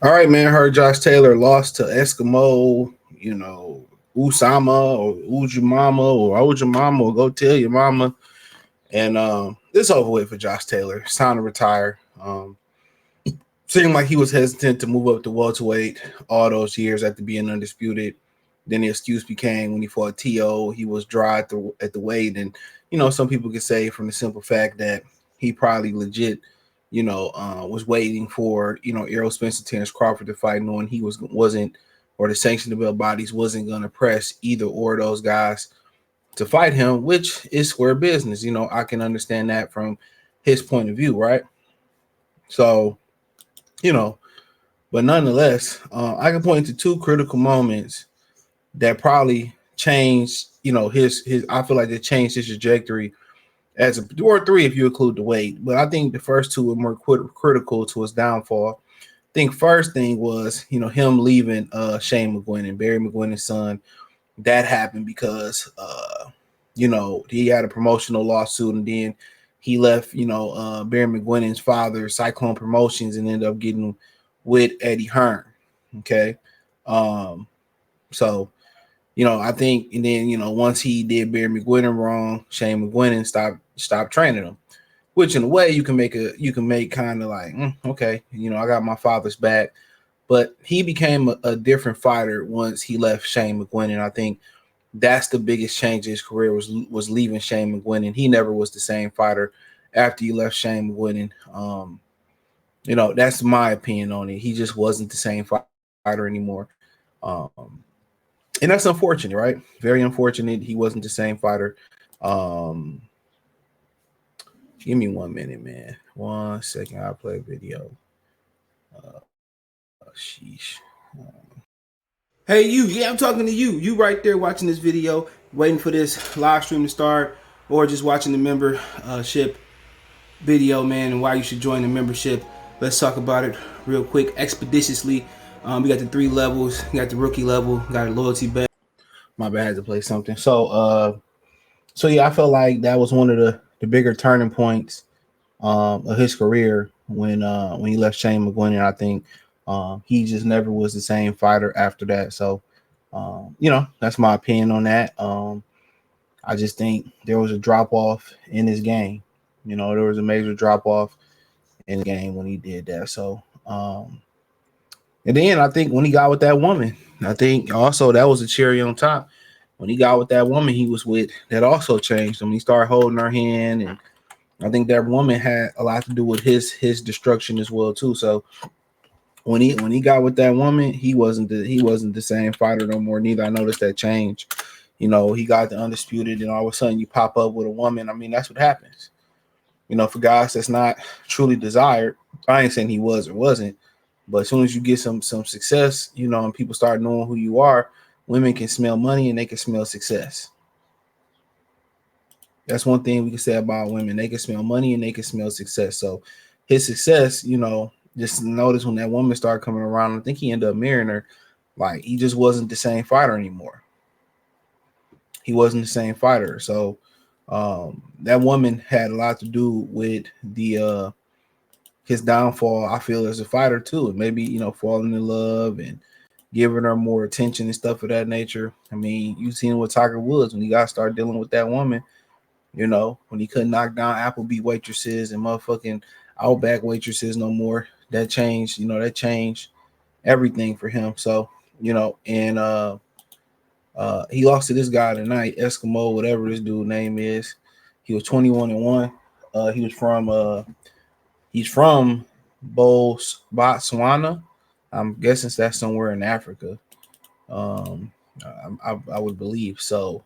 All right, man. Heard Josh Taylor lost to Eskimo, Usama or Ujimama or Ojimama or go tell your mama. And it's over with for Josh Taylor. It's time to retire. Seemed like he was hesitant to move up to welterweight all those years after being undisputed. Then the excuse became when he fought T.O., he was dry at the weight. And, some people could say from the simple fact that he probably legit, was waiting for, Errol Spence, Terrence Crawford to fight, knowing he wasn't, or the sanctioned belt bodies wasn't going to press either or those guys to fight him, which is square business. I can understand that from his point of view, right? So, you know, but nonetheless, I can point to two critical moments that probably changed, his. I feel like they changed his trajectory as a or three if you include the weight. But I think the first two are more critical to his downfall. I think first thing was, him leaving Shane McGuinness, Barry McGuinness' son. That happened because he had a promotional lawsuit, and then he left, Barry McGuinness's father, Cyclone Promotions, and ended up getting with Eddie Hearn. Okay. So, I think, and then, once he did Barry McGuinness wrong, Shane McGuinness stopped training him, which in a way you can make kind of like, okay, I got my father's back. But he became a different fighter once he left Shane McGuinness. I think that's the biggest change in his career was leaving Shane McGuinness. He never was the same fighter after he left Shane McGuinness. That's my opinion on it. He just wasn't the same fighter anymore. Um, and that's unfortunate, right? Very unfortunate. He wasn't the same fighter. Um, Give me 1 minute, man. 1 second. I'll play a video. Sheesh. Hey, you. Yeah, I'm talking to you. You right there watching this video, waiting for this live stream to start, or just watching the membership video, man, and why you should join the membership. Let's talk about it real quick, expeditiously. We got the 3 levels. We got the rookie level. Got a loyalty bet. My bad, I had to play something. So yeah, I felt like that was one of the bigger turning points of his career when he left Shane McGuinness. I think he just never was the same fighter after that. So that's my opinion on that. I just think there was a drop off in his game. There was a major drop off in the game when he did that. So and then I think when he got with that woman, I think also that was a cherry on top. When he got with that woman he was with, that also changed him. He started holding her hand, and I think that woman had a lot to do with his destruction as well too. So when he got with that woman, he wasn't the same fighter no more. Neither. I noticed that change. He got the undisputed, and all of a sudden you pop up with a woman. I mean, that's what happens. For guys that's not truly desired. I ain't saying he was or wasn't, but as soon as you get some success, and people start knowing who you are, women can smell money and they can smell success. That's one thing we can say about women. They can smell money and they can smell success. So his success, just notice when that woman started coming around, I think he ended up marrying her. Like, he just wasn't the same fighter anymore. He wasn't the same fighter. So that woman had a lot to do with his downfall, I feel, as a fighter too. And maybe, falling in love and giving her more attention and stuff of that nature. I mean, you've seen with Tiger Woods when he got to start dealing with that woman, when he couldn't knock down Applebee's waitresses and motherfucking Outback waitresses no more. That changed, that changed everything for him. So, and he lost to this guy tonight, Eskimo, whatever this dude's name is. He was 21-1. He's from Botswana. I'm guessing that's somewhere in Africa. I would believe so.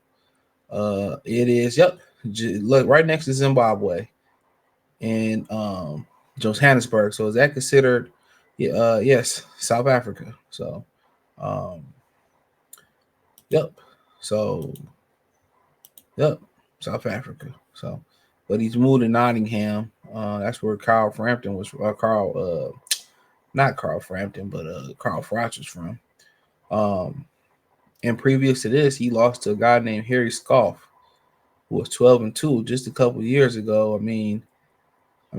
It is. Yep. Look, right next to Zimbabwe and Johannesburg. So is that considered? Yes, South Africa. So, yep. So, yep, South Africa. So, but he's moved to Nottingham. That's where Carl Frampton was. Not Carl Frampton, but Carl Froch was from. And previous to this, he lost to a guy named Harry Scoff, who was 12-2 just a couple years ago. I mean,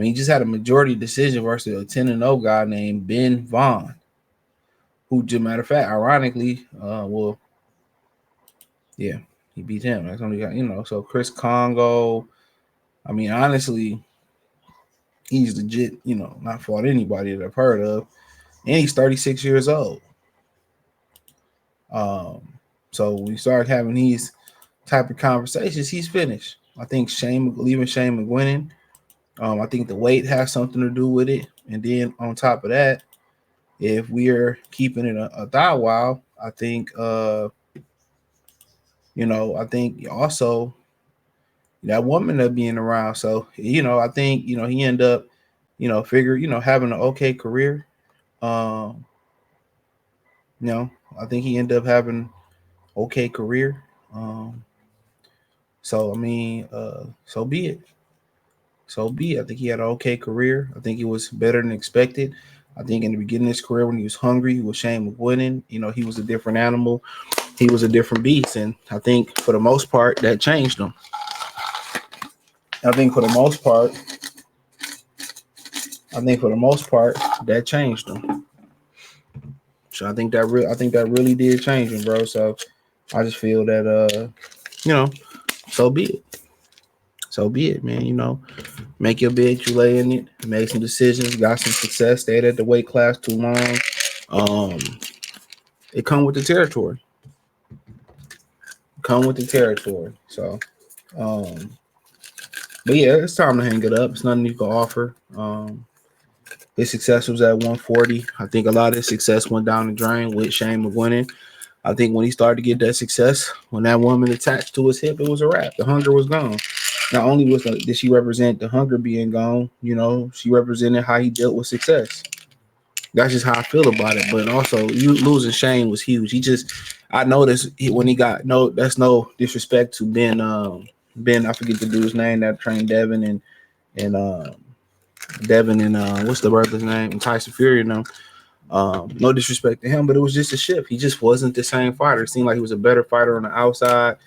he just had a majority decision versus a 10-0 guy named Ben Vaughn. who, as a matter of fact, ironically, yeah, he beat him. That's only got, so Chris Congo. I mean, honestly, he's legit, not fought anybody that I've heard of. And he's 36 years old. So we start having these type of conversations, he's finished. I think leaving Shane McGuinness. I think the weight has something to do with it. And then on top of that, if we're keeping it a thigh while, I think I think also that woman that being around. So, I think, he ended up, having an okay career. Um, I think he ended up having okay career. So I mean, so be it. So be it. I think he had an okay career. I think it was better than expected. I think in the beginning of his career, when he was hungry, he was Shane McGuinness. He was a different animal. He was a different beast. And I think for the most part, that changed him. I think for the most part, that changed him. So I think that really did change him, bro. So I just feel that so be it. So be it, man. Make your bed, you lay in it, make some decisions, got some success, stayed at the weight class too long. It come with the territory. So but yeah, it's time to hang it up. It's nothing you can offer. His success was at 140. I think a lot of his success went down the drain with Shane McGuinness. I think when he started to get that success, when that woman attached to his hip, it was a wrap. The hunger was gone. Not only did she represent the hunger being gone, she represented how he dealt with success. That's just how I feel about it. But also, you losing Shane was huge. I noticed when he got that's no disrespect to Ben. I forget the dude's name that trained Devin and Devin and what's the brother's name? And Tyson Fury and them. No disrespect to him, but it was just a shift. He just wasn't the same fighter. It seemed like he was a better fighter on the outside.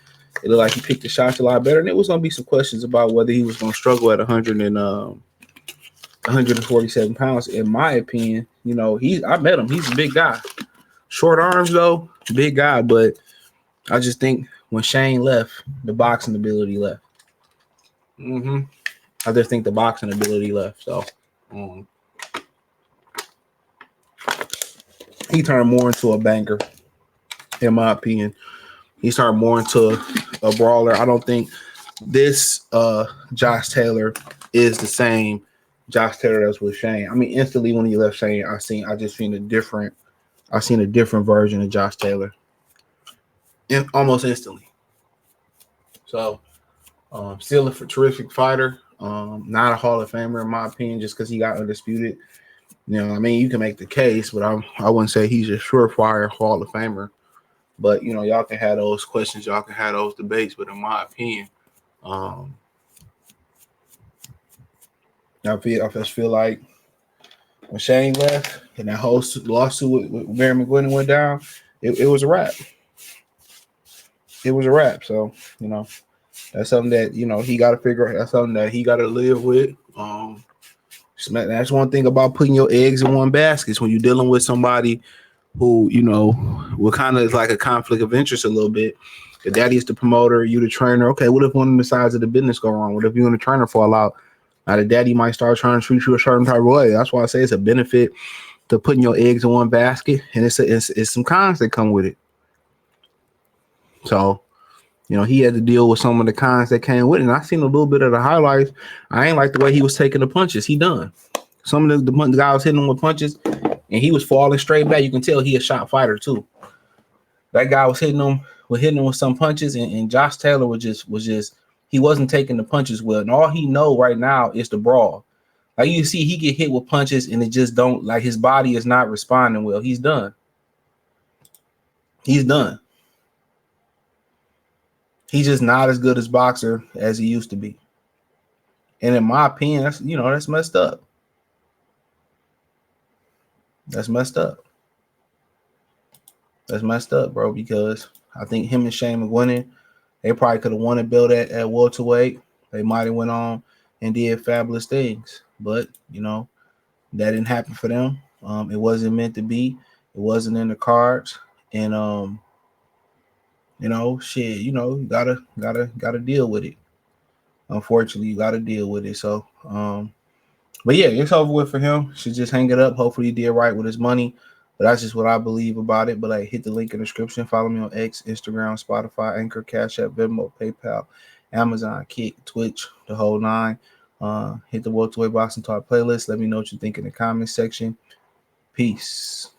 It looked like he picked the shots a lot better, and it was going to be some questions about whether he was going to struggle at 147 pounds. In my opinion, I met him. He's a big guy. Short arms though, big guy. But I just think when Shane left, the boxing ability left. I just think the boxing ability left. So he turned more into a banker, in my opinion. He turned more into a brawler. I don't think this Josh Taylor is the same Josh Taylor that's with Shane. I mean, instantly when he left Shane, I seen a different version of Josh Taylor. Almost instantly. So still a terrific fighter. Not a Hall of Famer in my opinion, just because he got undisputed. I mean, you can make the case, but I wouldn't say he's a surefire Hall of Famer. But y'all can have those questions, y'all can have those debates. But in my opinion, I just feel like when Shane left and that whole lawsuit with Barry McGuinness went down, it was a wrap. It was a wrap. So that's something that he got to figure out. That's something that he got to live with. That's one thing about putting your eggs in one basket. When you're dealing with somebody who, will kind of is like a conflict of interest a little bit. The daddy is the promoter, you the trainer. Okay, what if one of the sides of the business go wrong? What if you and the trainer fall out? Now the daddy might start trying to treat you a certain type of way. That's why I say it's a benefit to putting your eggs in one basket, and it's some cons that come with it. So, he had to deal with some of the cons that came with it. And I seen a little bit of the highlights. I ain't like the way he was taking the punches. He done. Some of the guy was hitting him with punches, and he was falling straight back. You can tell he a shot fighter too. That guy was hitting him with some punches, and Josh Taylor was just he wasn't taking the punches well. And all he know right now is the brawl. Like you see, he get hit with punches, and it just don't like his body is not responding well. He's done. He's done. He's just not as good as boxer as he used to be. And in my opinion, that's messed up. That's messed up. That's messed up, bro, because I think him and Shane McGuinness, they probably could have won a belt at welterweight. They might have went on and did fabulous things. But, that didn't happen for them. It wasn't meant to be. It wasn't in the cards, and shit, you gotta deal with it. Unfortunately, you gotta deal with it. So, but yeah, it's over with for him. Should just hang it up. Hopefully, he did right with his money. But that's just what I believe about it. But like, hit the link in the description. Follow me on X, Instagram, Spotify, Anchor, Cash App, Venmo, PayPal, Amazon, Kick, Twitch, the whole nine. Hit the welterweight boxing talk playlist. Let me know what you think in the comment section. Peace.